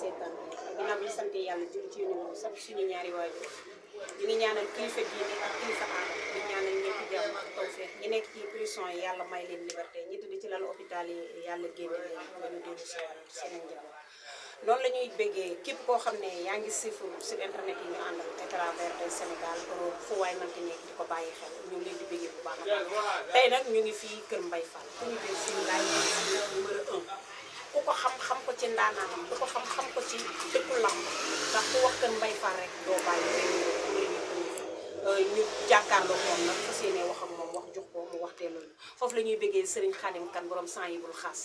seetaan ginnaaw bi ñu sant yàlla jël ci yónni moom sant suñu ñaari waajur ñu ngi ñaanal kilifa diine ak kilifa aada di ñaanal ñëpp jàmm ak tawfeex ñi nekk ci prison yi yàlla may leen liberté ñi tëdd ci lalu hôpital yi yàlla génne leen ba ñu dellu si waat seen njaboot noonu la ñuy béggee képp koo xam ne yaa ngi siifur sur internet yi ñu àndal à travers tey Sénégal Europe fu waay mënti nekk di ko bàyyi xel ñu ngi leen di béggee bu baax a baax tey nag ñu ngi fii Kër Mbaye Fall ku ñu jël si laaj numéro 1 ku ko xam ko ci ndaanaanam ku ko xam ko ci dëkku lamb ndax ku wax Kër Mbaye Fall rek doo bàyyi ñu jàkkaarloo moom nag fas yéene wax ak moom wax jox ko mu waxtee loolu foofu la ñuy béggee Serigne Khadim Kane borom sang yi bul xaas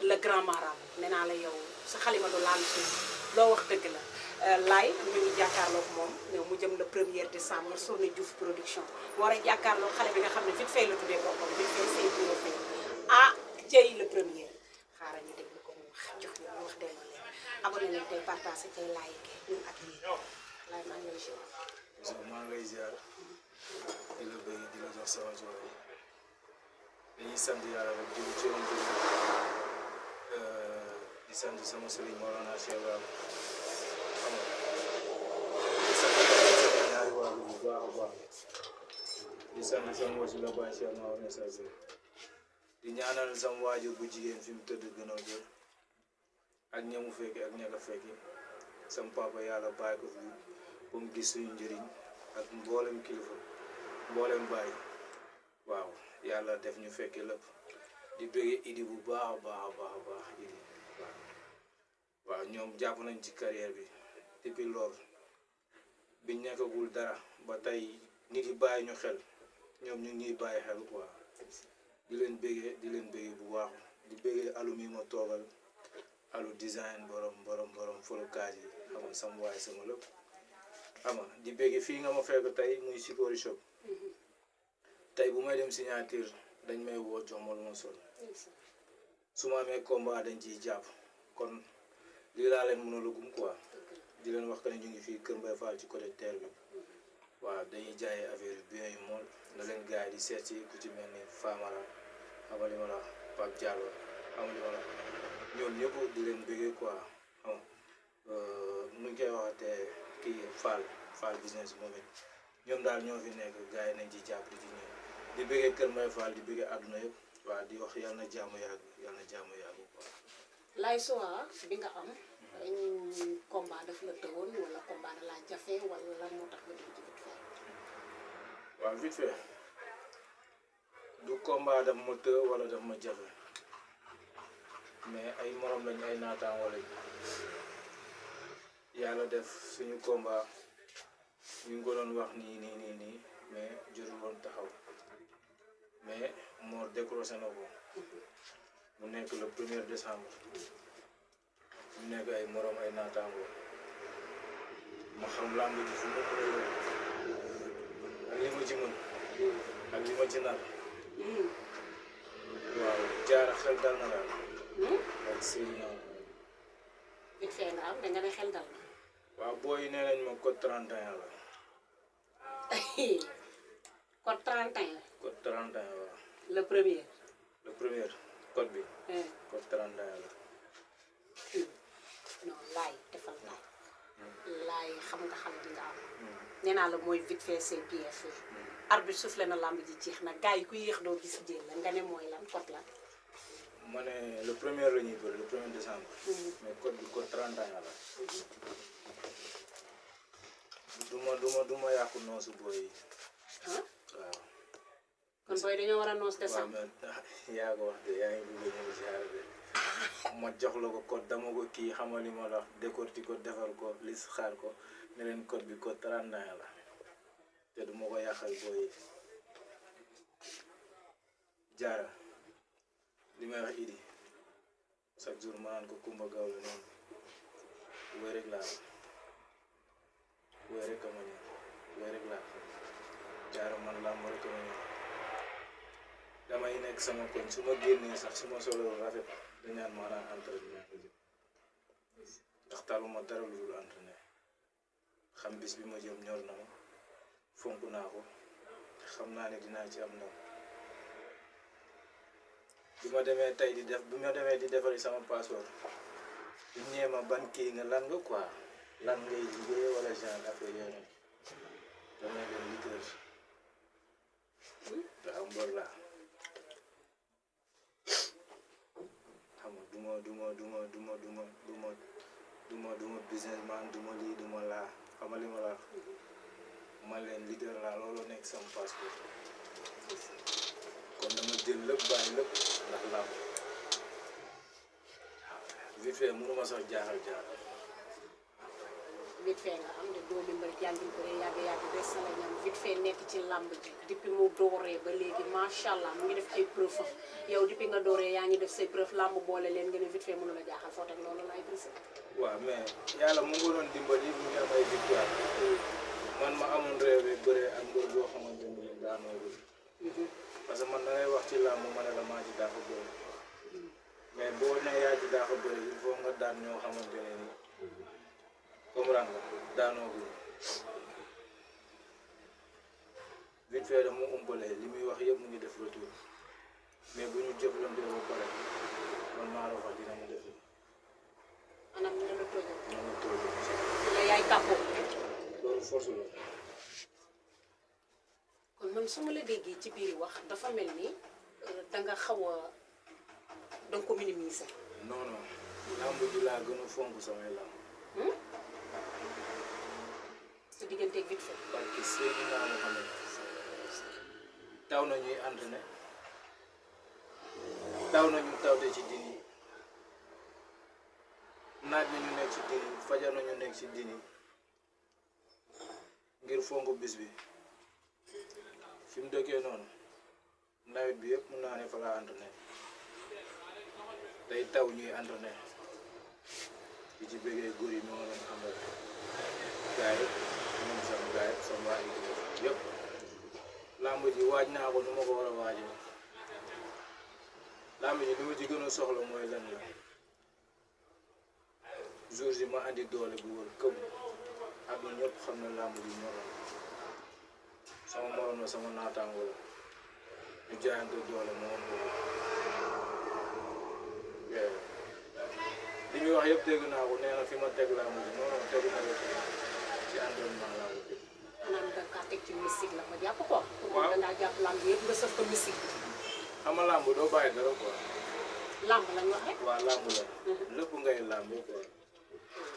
le grand marabout nee naa la yow sa xalima du laal suuf loo wax dëgg la laay ñu ngi jàkkaarloo moom mu jëm le 1er décembre Sourna Diouf production war a jàkkaarloo xale bi nga xam ne vite fait la tuddee boppam vite fait say bureau fay ah jëy le 1er xaaral ñu déglu ko mu wax jox ñu wax delloo leen abonné leen tey partagé tey like ñun ak yéen laay maa ngi lay ziar. maa ngi lay ziar di la bëgg di la jox sama jox dañuy sant yàlla rek di ci yoon di sant sama sëriñ Mawlana Cheikh Ibrahima xam nga di sant sama ñaari waajur bu baax a baax di sant sama wasila Baye Cheikh Maodo message di ñaanal sama waajur bu jigéen fi mu tëdd gën a jër ak ñamu fekki ak ñaka fekki sama papa yàlla bàyyi ko fi ba mu gis suñu njëriñ ak mboolem kilifa mboolem bàyyi waaw yàlla def ñu fekke lépp di bëggee Idi bu baax a baax Idi waaw ñoom jàpp nañ ci carrière bi depuis lool biñ nekkagul dara ba tey nit yi bàyyi ñu xel ñoom ñu ñuy bàyyi xel quoi di leen bëggee bu baax di bëggee alu mi ma toogal alu design borom folokaas yi xam nga sama waay sama lépp xam nga di bëggee fii nga ma fekk tey muy Sikori shop tey bu may dem signature dañ may woo jox ma lu ma sol su ma amee combat dañ ciy jàpp kon lii laa leen mën a lugum quoi di leen wax que ne ñu ngi fii Kër Mbaye Fall ci côté terre bi waaw dañuy jaayee affaire yu bien yu mool na leen gars yi di seet ci ku ci mel ni Famara xamali ma la Pape Diallo xamali ma la ñoom ñëpp di leen bëggee quoi xam nu ñu koy waxatee kii Fall business moom it ñoom daal ñoo fi nekk gars yi nañ ci jàpp di ci ñëw di bëggee Kër Mbaye Fall di bëggee àdduna yëpp waaw di wax yàlla na jàmm yàgg quoi. Laye Soa bi nga am combat daf la tëwoon wala combat da laa jafe wala lan moo tax nga dugg ci vite fait. waaw vite fait du combat daf ma të wala daf ma jafe mais ay morom lañ ay naataan wala yàlla def suñu combat ñu ngi ko doon wax nii mais jotul woon taxaw mais moo décroché na ko mu nekk le 1er décembre mu nekk ay morom ay naataango ma xam làmb ji fu mu ak li ma ci mën ak li ma ci nar waaw jaar xel dal na daal ak sëy na vite fait nga am da nga ne xel dal na waaw booy nee nañ ma code 31 la code 31 code 31 waaw le premier code bi code 31 la non laay defal laay xam nga xam di nga am nee naa la mooy vite fait c'est bien fait arbitre soufflé na lamb ji jeex na gars yi ku yéex doo gis jéem la nga ne mooy lan code la ma ne le 1er la ñuy bëri le 1er décembre mais code bi code 31 la duma yàqu noosu booy yi waaw kon booy dañoo war a noos décembre yaa ko wax de yaa ngi bëgg ñëw ziar de ma jox la ko code dama ko kii xamal li ma la wax décorti ko defal ko lis xaar ko ne leen code bi code 31 la te du ma ko yàqal booy yi jaara li may wax Idi chaque jour ma naan ko Kumba Gawlo noonu wéy rek laa wéy rek a ma ñëw wéy rek laa jaara man làmb rek a ma ñëw damay nekk sama koñ su ma génnee sax su ma solo rafet dañaan maanaam entraînement ko jëm ndax taluma dara lu dul entraîné xam bis bi ma jëm ñor na ma fonk naa ko xam naa ne dinaa ci am ndam bi ma demee tey di defari sama passeport bu ñeema ban kii nga lan nga quoi lan ngay liggéey wala genre affaire yooyu damay leen liggéey te am mbër laa xam nga duma businessman duma lii duma laa xam nga li ma la man leen leader laa loolu nekk sama passeport kon dama jël lépp bàyyi lépp ndax làmb vite fait mënuma sax jaaxal vite fait nga am de doomi mbër jàngi ko yàgg des na la ñam vite fait nekk ci làmb ji depuis mu dooree ba léegi macha allah mu ngi def ay preuve yow depuis nga dooree yaa ngi def say preuve làmb boole leen nga ne vite fait mënu la jaaxal foo teg loolu laay gis. waaw mais yàlla mu ngi doon dimbali mu ngi am ay victoire man ma amoon réew bi bëree ak mbër boo xamante ni daanoo bi parce que man da ngay wax ci làmb ma ne la maa ci daa ko bëri mais boo nee yaa ci daa ko bëri il faut nga daan ñoo xamante ne ni comprendre nga daanoo bi vite fait da mu umpalee li muy wax yëpp mu ngi def retour mais bu ñu jëflante ba pare man maa la wax dina mu def maanaam ñu ne la tóojal. dina mu tóojal la yaay kàppoo. loolu force la. kon man su ma la déggee ci biir wax dafa mel ni danga xaw a danga ko minimiser. non non làmb ji laa gën a fonk samay làmb. sa digganteeg vite fait. parce que Seydina Mohamed taw na ñuy entraîné taw nañu tawte ci dini naaj nañu nekk ci dini fajar nañu nekk ci dini ngir fonk bis bi fi mu dëkkee noonu nawet bi yëpp mun naa ne fa laa entraîné day taw ñuy entraîné di ci bëggee góor yi moo leen àndal gaay yi ñoom sama gaay sama waa équipe yëpp làmb ji waaj naa ko nu ma ko war a waajee làmb ji li ma ci gën a soxla mooy lan la jour ji ma andi doole bu wër këpp àdduna ñëpp xam ne làmb ji ñoroon sama morom la sama naataango la ñu jaayante doole moo am li muy wax yëpp dégg naa ko nee na fi ma teg làmb ji non non tegu na la ci entraînement làmb ji. maanaam da nga teg ci mystique la ma jàpp ko. waaw da ngaa jàpp làmb yëpp nga sëf ko mystique bi. xam nga làmb doo bàyyi dara quoi. làmb lañ wax rek. waaw làmb la. lépp ngay làmb quoi.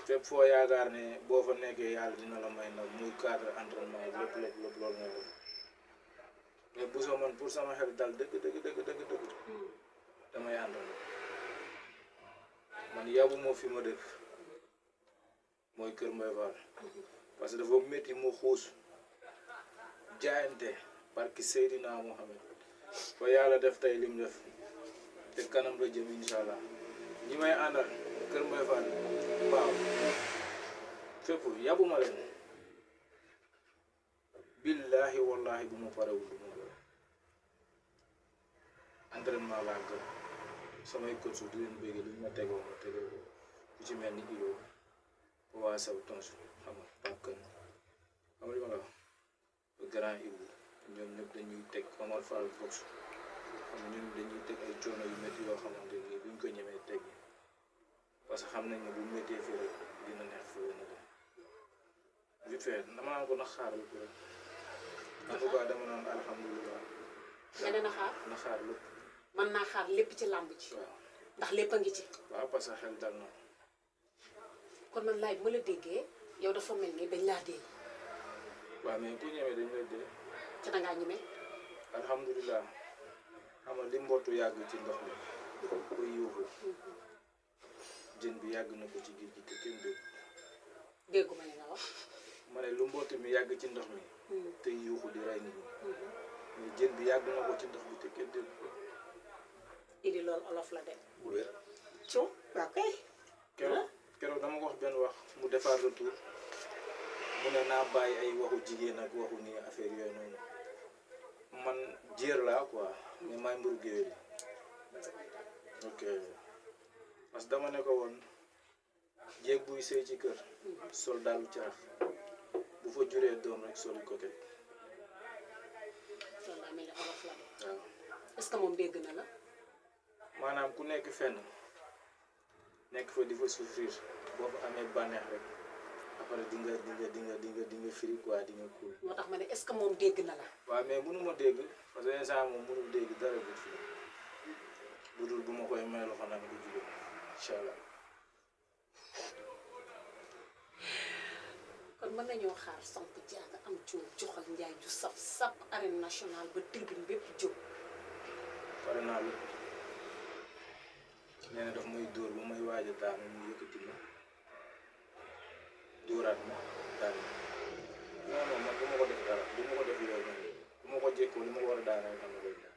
fépp foo yaakaar ne boo fa nekkee yàlla dina la may nag muy cadre entraînement lépp loolu nga def mais bu soo man pour sama xel dal dëgg damay entraîné man yabu moo fi ma dëkk mooy Kër Mbaye Fall parce que dafa métti mu xuus jaayante barki Seydina Mohamed fa yàlla def tey lim def te kanam la jëm incha allah ñi may àndal Kër Mbaye Fall waaw fépp yabuma leen billahi wallahi bu ma parewul du ma la entraînement laa gën samay coach di leen bëgg lu ñu ma tegoo ku ci mel ni Ilo waa saw tons xam nga pàkkan xam nga li ma la wax grand Ibu ñoom ñëpp dañuy teg Omar Fall box xam nga ñoom dañuy teg ay coono yu métti yoo xamante ni duñ ko ñemee teg parce que xam nañ ne bu méttee fii rek dina neex fii na dem vite fait dama naan ko na xaaral ko en tout cas dama naan alhamdulilah. nga ne na xaar. na xaar lépp. mën naa xaar lépp ci làmb ci. waaw ndax lépp a ngi ci. waaw parce que xel dal na. kon man laaj bu ma la déggee yow dafa mel ni dañ laa dee. waaw mais ku ñëwee dañ lay dee. ca da ngaa ñeme. alhamdulilah xam nga li mbottu yàgg ci ndox mi koy yuuxu jën bi yàgg na ko ci géej gi te kenn dégg. déggu ma li nga wax. ma ne lu mbottu mi yàgg ci ndox mi. te yuuxu di rey nit ñi. mais jën bi yàgg na ko ci ndox mi te kenn dégg. idi loolu olof la de. bu wér. ciw waaw kay. keroog dama ko wax benn wax mu defaat retour mu ne naa bàyyi ay waxu jigéen ak waxu nii affaire yooyu noonu man jéer laa quoi mais maay mburu géwél yi ok parce que dama ne ko woon jéeg buy sëy ci kër sol dalu carax bu fa juree doom rek sol coquette. loolu daa mel ni olof la de. waaw est-ce que moom dégg na la. maanaam ku nekk fenn nekk fa di fa souffrir boo fa amee bànneex rek après di nga firi quoi di nga cool. moo tax ma ne est-ce que moom dégg na la. waaw mais mënu ma dégg parce que instant moom mënul dégg dara bu fi bu dul bu ma koy may loxo nag du jóge incha allah. kon mën nañoo xaar Samp Diaga am coow joxal njaay ju saf sap arène nationale ba tribune bépp jóg. pare naa lépp nee na daf may dóor ba may waaj a daanu mu yëkkati ma dóoraat ma daan non non man du ma ko def dara du ma ko def loolu noonu du ma ko jékkoo li ma ko war a daanee man la koy daan.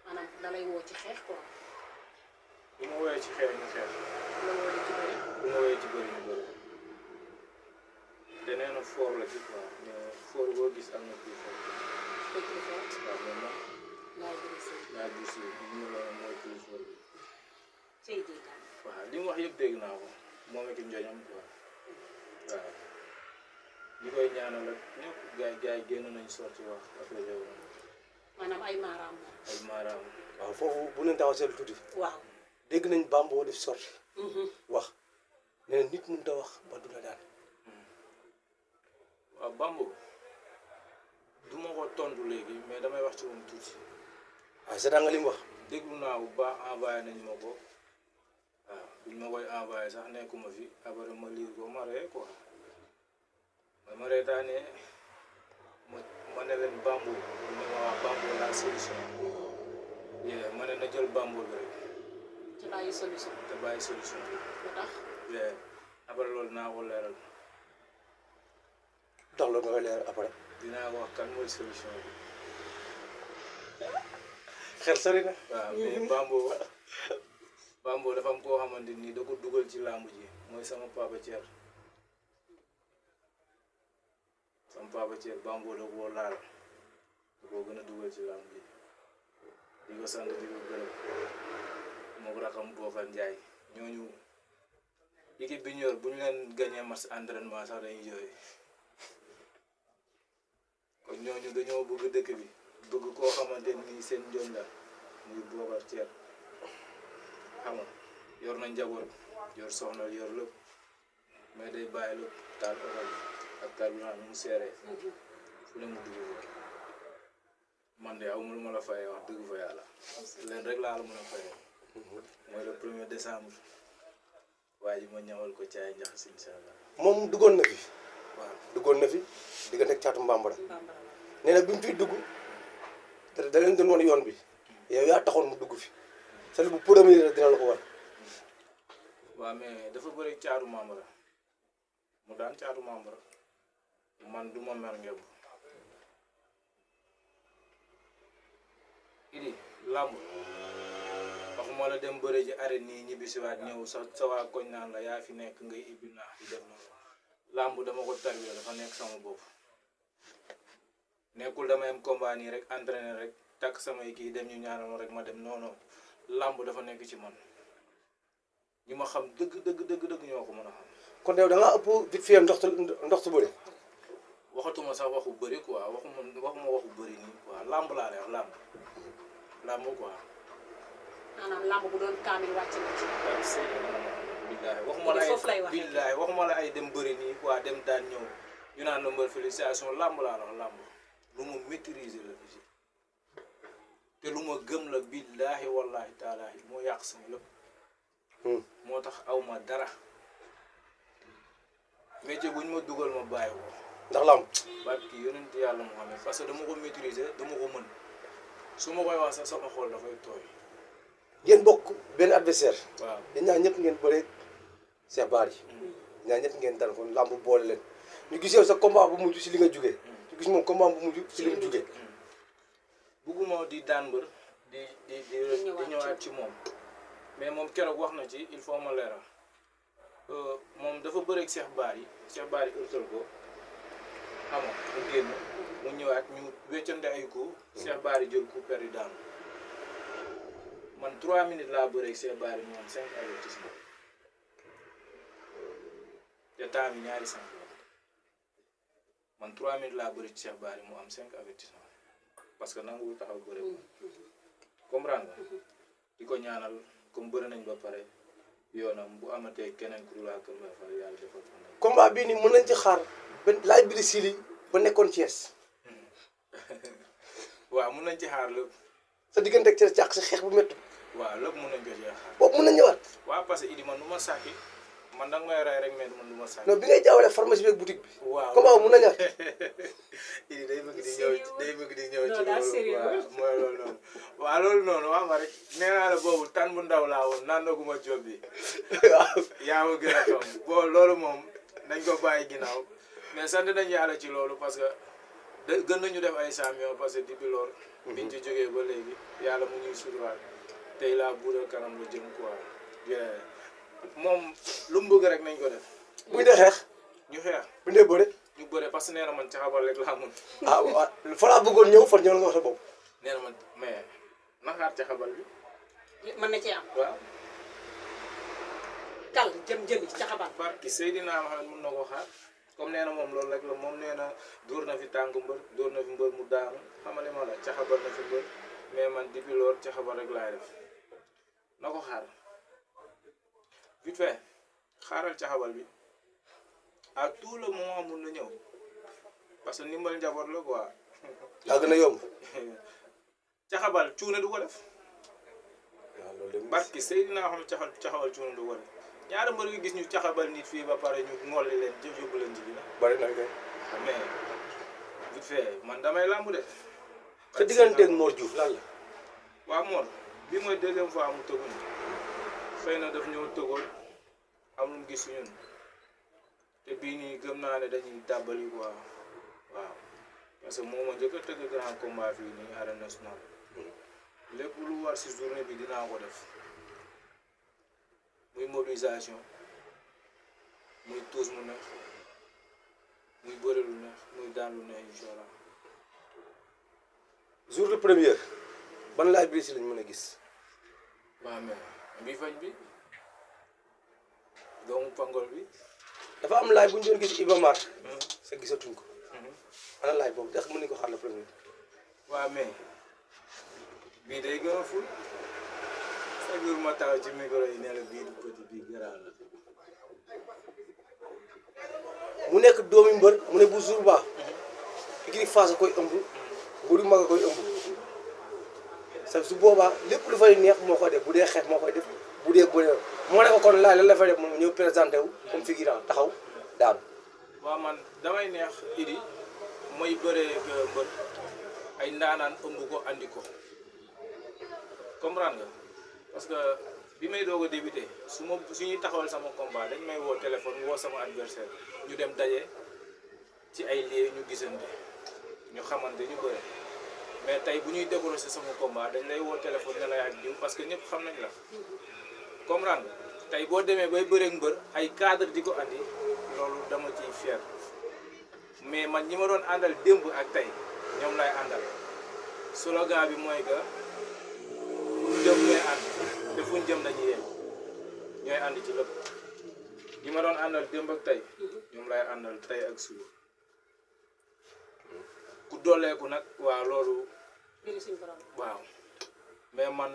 maanaam da lay woo ci xeex quoi. bu ma woowee ci xeex ñu xeex. bu la wooyee ci bëri. bu ma woowee ci bëri ñu bëri te nee na foor la ci quoi mais foor boo gis am na kii foor. dëgg la fort. waaw mais man. laay brisé. laay brisé ñu la mooy kii foor bi. cey jéegaan. waaw li mu wax yëpp dégg naa ko moom ak njoñam quoi waaw ñi koy ñaanal ak ñëpp gars yi génn nañ sorti wax affaire yooyu. maanaam ay maaraam la. ay maaraam. waaw foofu bu leen taxaw seetlu tuuti. waaw. dégg nañ Bambo def sorti wax nee na nit mënut a wax ba du la daan. waaw Bambo du ma ko tontu léegi mais damay wax ci moom tuuti. waaw seetaan nga li mu wax. déglu naa bu baax envoyé nañ ma ko waaw buñ ma koy envoyé sax nekkuma fi après ma lire ko ma ree quoi ma reetaanee ma ne leen Bambo ma wax Bambo la solution yee ma ne na jël Bambo bi rek te bàyyi solution. te bàyyi solution bi lu tax. yee après loolu naa ko leeral lu tax loolu nga koy leer après. dinaa ko wax kan mooy solution bi xel sori na. waaw mais Bambo dafa am koo xamante ni da ko dugal ci làmb ji mooy sama papa Thier sama papa Thier Bambo da koo laal da koo gën a dugal ci làmb ji di ko sant di ko gërëm moo ko rakam Boofal Njaay ñooñu équipe bi ñu yor bu ñu leen gagné match entraînement sax dañuy jooy kon ñooñu dañoo bëgg dëkk bi bëgg koo xamante ni seen njoñ la muy Boofal Thier xam nga yor na njaboot yor soxna yor lépp mais day bàyyi lépp taal oral ak carburant mu seeree fu ne mu dugg ko man de aw ma lu ma la fayee wax dëgg fa yàlla leen rek laa la mën a fayee mooy le 1er décembre waa ji ma ñëwal ko caay njaxas incha allah. moom duggoon na fi. waaw duggoon na fi diggante ak caatu Mbambara. Mbambara la. nee na bi mu fiy dugg te da leen doon woon yoon bi yow yaa taxoon mu dugg fi c'est bu premier dina la ko war. waaw mais dafa bëri caatu Mbambara mu daan caatu Mbambara man du ma mer ngemb idi làmb waxuma la dem bëre ji arène nii ñibbisiwaat ñëw sa waa koñ naan la yaa fi nekk ngay ibbi naax di def noonu làmb dama ko tarbiya dafa nekk sama bopp nekkul damay am combat nii rek entraîner rek takk samay kii dem ñu ñaanal ma rek ma dem non non làmb dafa nekk ci man ñi ma xam dëgg ñoo ko mën a xam. kon yow da ngaa ëpp vite fait ndox su bëri. waxatuma sax waxu bëri quoi waxuma waxu bëri nii quoi làmb laa lay wax làmb quoi. maanaam làmb bu doon kaamil wàcc na ci. billaahi waxuma la ay dem bëri nii quoi dem daan ñëw ñu naan la mbër félicitation làmb laa la wax làmb lu ma maîtriser la fi te lu ma gëm la billaahi wallaahi taalaahi moo yàq sama lépp. moo tax aw ma dara métier bu ñu ma dugal ma bàyyi ko. ndax làmb. barki yonent yàlla Muhammad parce que dama ko maîtriser dama ko mën su ma koy wax sax sama xol dafay tooy. ngeen bokk benn adversaire. waaw yéen ñaar ñëpp ngeen bëre Cheikh Bara. ñaar ñëpp ngeen dal ko làmb boole leen ñu gis yow sa combat bu mujj si li nga jugee. ñu gis moom combat bu mujj si li mu jugee. bugguma di daan mbër di ñëwaat ci moom mais moom keroog wax na ci il faut ma leeral moom dafa bëreeg Cheikh Bara ërtal ko xam nga mu génn mu ñëwaat ñu weccante ay coups Cheikh Bara jël coup perdu daanu man 3 minutes laa bëreeg Cheikh Bara mu am 5 avertissement te temps bi ñaari 5 la man 3 minutes laa bëreeg Cheikh Bara mu am 5 avertissement parce que nanguwul taxaw bëre comprendre nga di ko ñaanal comme bëre nañ ba pare yoonam bu amatee keneen ku dul waa Kër Mbaye Fall yàlla defal ko ndam. combat bii nii mën nañ ci xaar benn laaj bi di sili ba nekkoon Thiès. waaw mun nañ ci xaar lépp. sa diggante ak Thiès càq si xeex bu métti. waaw lépp mun nañ ko ci xaar. boobu mën na ñëwaat. waaw parce que Idi man du ma sàkki man danga may rey rek mais man du ma sàkki. non bi ngay jaawale pharmacie bi ak boutique bi. waaw combat boobu mën na ñëwaat. Idi day bëgg di ñëw ci non daal sérieux waaw mooy loolu noonu. waaw loolu noonu wax ma rek nee naa la boobu tan bu ndaw laa woon naan naguma job bi. waaw yaa ma gën a xam boo loolu moom nañ ko bàyyi ginnaaw mais sant nañ yàlla ci loolu parce que gën nañu def ay champion parce que depuis loolu biñ ci jógee ba léegi yàlla mu ñuy suturaal tey laa buural kanam la jëm quoi moom lu mu bëgg rek nañ ko def bu ñu dee xeex. ñu xeex bu ñu dee bëre. ñu bëre parce que nee na man ci xabar rek laa mun ah waaw fa laa bëggoon ñëw fan ñëw la nga wax sa bopp. nee na man mais naxaar ci xabar bi mën na cee am waaw kal jëm jëli ci xabaar. parce que Seydina Mohamed mun na ko xaar comme nee na moom loolu rek la moom nee na dóor na fi tànk mbër dóor na fi mbër mu daanu xamale ma la caxabal na fi mbër mais man depuis loolu caxabal rek laay def na ko xaar vite fait xaaral caxabal bi à tout le moment mun na ñëw parce que ndimbal njaboot la quoi. yaa gën a yomb. caxabal cuune du ko def. waaw loolu de. parce que Seydina xam caxabal cuune du ko def ñaari mbër yu gis ñu caxabal nit fii ba pare ñu ngolli leen jëf yóbbu leen ci dina. bari na kay. mais vite fait man damay làmb de. sa digganteeg Mor Diouf lan la. waaw Mor bii mooy deuxième fois mu tëgguñu xëy na daf ñëw tëggoon am lu mu gis ñun te bii nii gëm naa ne dañuy dàbbali quoi waaw parce que moo ma njëkk a tëgg grand combat fii nii arène nationale lépp lu war si journée bi dinaa ko def muy mobilisation muy tuus mu neex muy bëre lu neex muy daan lu neex incha allah. jour de première ban laaj bi si lañ mën a gis. waaw mais mbi fañ bi doomu pangol bi. dafa am laaj bu ñu doon gis Iba Mar. sa gisatuñ ko. ana laaj boobu ndax mën nañu ko xaar la première. waaw mais bii day gën a ful sa jour ma taxaw ci micro yi ne la bii du petit bii garaaw la. mu nekk doomi mbër mu ne bu jour ba Igri Fass a koy ëmb mbëru mag a koy ëmb sa su boobaa lépp lu fay neex moo koy def bu dee xeex moo koy def bu dee bëre moo ne ko kon laaj lan la fay def moom ñëw présenté wu comme figurant taxaw daanu. waaw man damay neex Idi mooy bëree mbër ay ndaanaan ëmb ko andi ko comprendre nga parce que bi may doog a débuté su ñuy taxawal sama combat dañ may woo téléphone woo sama adversaire ñu dem daje ci ay lieux ñu gisante ñu xamante ñu bëre mais tey bu ñuy décrocher sama combat dañ lay woo téléphone ne la ak diw parce que ñëpp xam nañ la comprendre nga tey boo demee bay bëreeg mbër ay cadre di ko andi loolu dama ciy fier mais man ñi ma doon àndal démb ak tey ñoom lay àndal slogan bi mooy que fu jëm ñooy ànd te fu ñu jëm dañuy yem ñooy ànd ci lépp ñi ma doon àndal démb ak tey ñoom lay àndal tey ak suba ku dooleeku nag waaw loolu waaw mais man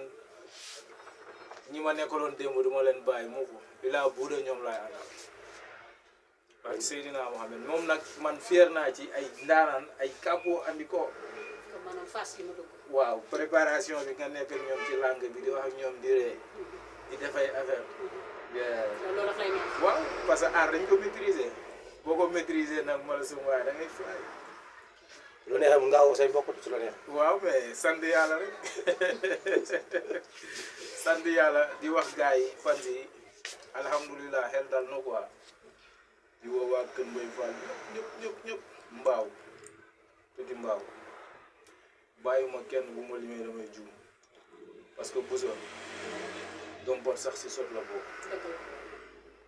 ñi ma nekkaloon démb duma leen bàyyi moo ko ilaa buuda ñoom lay àndal parce que Seydina Mohamed moom nag man fier naa ci ay ndaanaan ay kàppoo andi ko maanaam Fass yi ma dugg. waaw préparation bi nga nekk ak ñoom ci langue bi di wax ak ñoom di ree di def ay affaire loolu daf lay neex. waaw parce que art dañ ko maîtriser boo ko maîtriser nag ma la sum waaye da ngay fay lu neexee mu ngaawoo say mbokk su la neex. waaw mais sant yàlla rek sant yàlla di wax gars yi fans yi alhamdulilah xel dal na quoi di woo waa Kër Mbaye Fall ñëpp mbaaw te di mbaaw bàyyuma kenn bu ma limee damay juum parce que buso doom bot sax si sot la boobu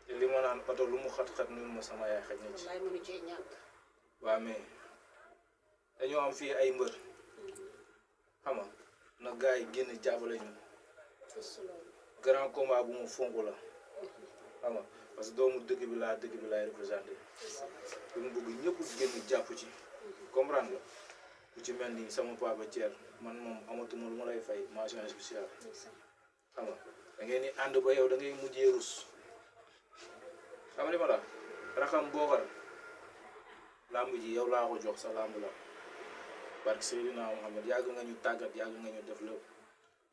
te li ma naan oto lu mu xat-xat nun ma sama yaay xaj na ci wallaay mënu cee ñàkk. waaw mais dañoo am fii ay mbër xam nga na gars yi génn jàppale ñu grand combat bu mu fonk la xam nga parce que doomu dëkk bi laay représenté lu mu bëgg ñëpp génn jàpp ci comprendre nga ku ci mel ni sama papa Thier man moom amatuma lu ma lay fay mention spéciale xam nga da ngeen ni ànd ba yow da ngay mujjee rus xam nga li ma la raxam bookar làmb ji yow laa ko jox sa làmb la barke Seydina Muhammad yàgg nga ñu tàggat yàgg nga ñu def lépp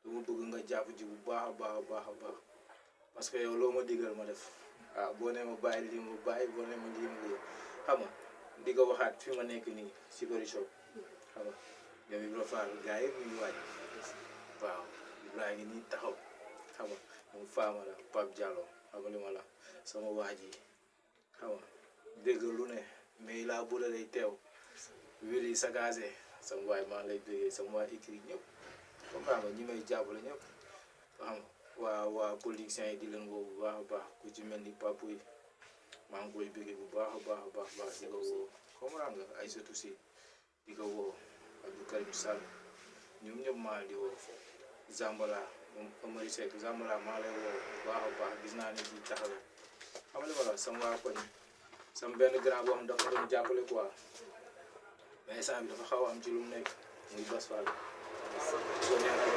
dama bëgg nga jàpp ji bu baax a baax a baax a baax parce que yow loo ma digal ma def waaw boo nee ma bàyyi lii ma bàyyi boo nee ma lii ma lii xam nga di ko waxaat fi ma nekk nii si bëri shop xam nga ñoom Ibra Fall gars yëpp ñu ngi waaj waaw Ibra ngi nii taxaw xam nga moom Fama la Pape Diallo xam nga li ma la sama waaj yi xam nga dégg lu ne mais laa buda day teew wiri sa gazé sama waay maa lay déggee sama waay écrit ñëpp comme xam nga ñi may jàppale ñëpp xam nga waa politiciens yi di leen woo bu baax a baax ku ci mel ni Pape yi maa ngi koy bëggee bu baax a baax a baax di ko woo comprendre nga ay surtout si di ko woo Abdou Karim Sall ñoom ñëpp maa di woo Zambala moom Amary Seck Zambala maa lay woo bu baax a baax gis naa ne di taxawee xam nga li ma la sama waa koñ sama benn grand boo xam dafa doon jàppale quoi mais instant bi dafa xaw a am ci lu mu nekk muy Bas Fall ko ñaanal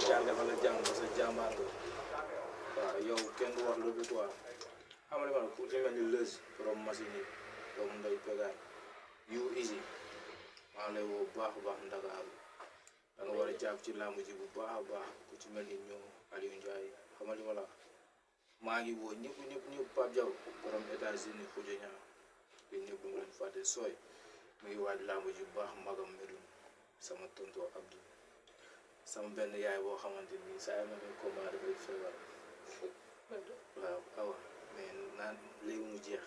yàlla dafa la jàmm parce que jàmbaar nga waaw yow kenn du wax loolu quoi xam nga li ma la ku ci mel ni lëz borom machine yi doomu nday pegaay yu easy maa lay woo bu baax a baax Ndakaaru da nga war a jàpp ci làmb ji bu baax a baax ku ci mel ni ñoom Aliou Ndiaye xam nga li ma la maa ngi woo ñëpp Pape Diaw borom États-Unis xujo ñaa ñun ñëpp du ma leen fàtte sooy mu ngi waaj làmb ji bu baax magam Medoune sama tonto Abdou sama benn yaay boo xamante ni saa yi ma ne combat dafay feebar waaw awa mais naan léegi mu jeex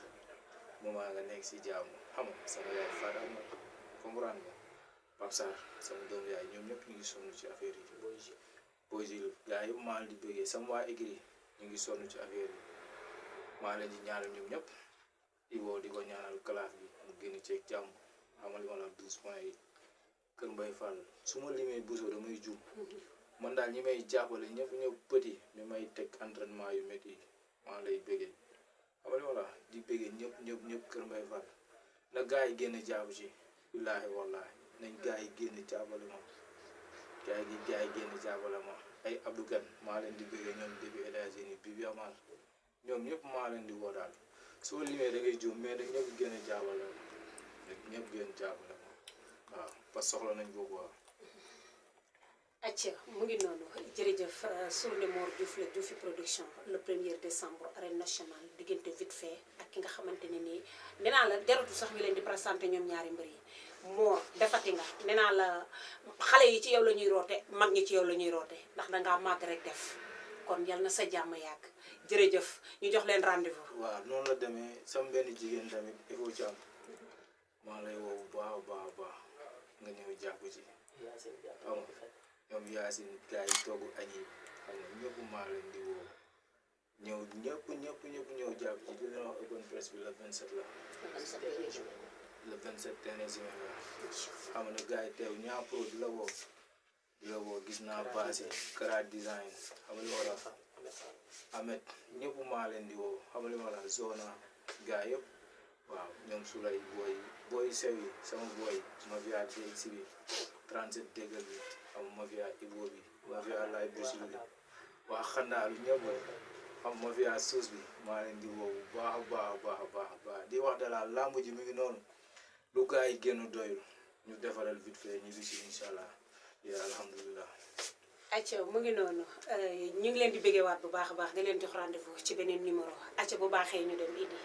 moment nga nekk si jaamu xam nga sama yaay Fada ma comprendre nga Pape Sarr sama doom yaay ñoom ñëpp ñu ngi sonn ci affaire yi Boy Gilles gars yëpp maa di bëggee sama waa écrit ñu ngi sonn ci affaire yi maa leen di ñaanal ñoom ñëpp Ibo di ko ñaanal kalaaf bi mu génn ceeg jàmm xamal li ma la 12 points yi Kër Mbaye Fall su ma limee Bousso damay juum man daal ñi may jàppale ñëpp petit ñu may teg entraînement yu métti maa lay bëggee xamal li ma la di bëggee ñëpp Kër Mbaye Fall na gars yi génn jàpp ci billaahi wallaahi nañ gars yi génn jàppale ma gars yi génn jàppale ma ay Abdou Kane maa leen di bëggee ñoom depuis États-Unis bi bi amaat ñoom ñëpp maa leen di woo daal soo limee da ngay juum mais dañ ñëpp génn jàppale ma ñëpp génn jàppale ma waaw parce que soxla nañ ko quoi. acca mu ngi noonu jërëjëf Sourné Mor Diouf la Diouf production le 1er décembre arène nationale diggante vite fait ak ki nga xamante ne nii nee naa la jaratu sax ñu leen di présenté ñoom ñaari mbër yi Mor defati nga nee naa la xale yi ci yow la ñuy roote mag ñi ci yow la ñuy roote ndax dangaa màgg rek def kon yal na sa jàmm yàgg jërëjëf ñu jox leen rendez-vous. waaw noonu la demee sama benn jigéen tamit Ifo Thiam maa lay woo bu baax a baax a baax nga ñëw jàpp ci xam nga ñoom Yacine gars yi togg añ yi xam nga ñëpp maa leen di woo ñëw ñëpp ñëw jàpp ci di leen wax open press bi le 27 la le 27 terrain si la xam nga gars yi teew ñaa pro di la woo gis naa base Kara design xam nga li ma la Ahmed ñëpp maa leen di woo xam nga li ma la zona gars yëpp waaw ñoom Soulay booy sew yi sama booy mafia DX bi 37 déggal bi xam mafia Ibo bi mafia lay Brésil bi waa xandaalu ñëpp xam mafia suus bi maa leen di woo bu baax di wax de la lamb ji mi ngi noonu lu gars yi génn doyul ñu defaral vite fait ñu bisi incha allah yaa alhamdulilah. acca mu ngi noonu ñu ngi leen di bëggewaat bu baax a baax di leen jox rendez-vous ci beneen numéro acca bu baaxee ñu dem Idi.